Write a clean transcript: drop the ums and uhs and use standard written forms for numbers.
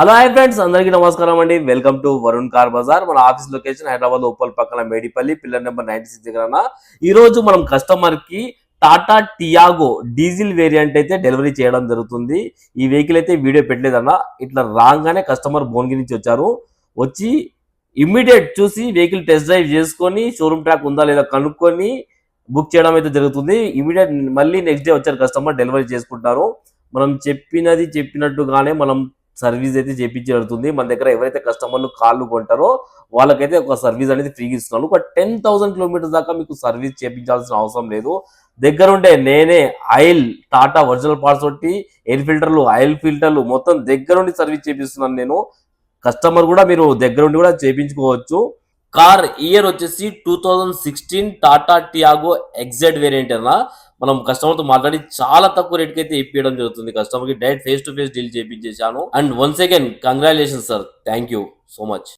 Hello hi friends, అందరికీ నమస్కారం అండి. Welcome to Varun car Bazaar. మన ఆఫీస్ లొకేషన్ హైదరాబాద్ ఉప్పల్ పక్కన మేడిపల్లి పిల్లర్ నెంబర్ 96 దగ్గర. ఈ రోజు మనం కస్టమర్ కి టాటా టియాగో డీజిల్ వేరియంట్ అయితే డెలివరీ చేయడం జరుగుతుంది. ఈ వెహికల్ అయితే వీడియో పెట్టలేదన్న, ఇట్లా రాగానే కస్టమర్ భువనగిరి నుంచి వచ్చారు. వచ్చి ఇమ్మీడియట్ చూసి వెహికల్ టెస్ట్ డ్రైవ్ చేసుకొని షోరూమ్ ట్రాక్ ఉందా లేదా కనుక్కొని బుక్ చేయడం అయితే జరుగుతుంది. ఇమీడియట్ మళ్ళీ నెక్స్ట్ డే వచ్చారు కస్టమర్, డెలివరీ చేసుకుంటారు. మనం చెప్పినట్టుగానే మనం సర్వీస్ అయితే చేపించి జరుగుతుంది. మన దగ్గర ఎవరైతే కస్టమర్లు కార్లు కొంటారో వాళ్ళకైతే ఒక సర్వీస్ అనేది ఫ్రీగా ఇస్తున్నాను. ఒక 10,000 కిలోమీటర్స్ దాకా మీకు సర్వీస్ చేయించాల్సిన అవసరం లేదు. దగ్గరుండే నేనే ఆయిల్ టాటా ఒరిజినల్ పార్ట్స్ తోటి ఎయిర్ ఫిల్టర్లు, ఆయిల్ ఫిల్టర్లు మొత్తం దగ్గరుండి సర్వీస్ చేపిస్తున్నాను నేను. కస్టమర్ కూడా మీరు దగ్గరుండి కూడా చేయించుకోవచ్చు. కార్ ఇయర్ వచ్చేసి 2016 టాటా టియాగో ఎగ్జెడ్ వేరియంట్ అన్న. మనం కస్టమర్ తో మాట్లాడి చాలా తక్కువ రేట్ కి అయితే ఇప్పించడం జరుగుతుంది. కస్టమర్ కి direct face to face deal చేయించేశాను. And once again congratulation sir, thank you so much.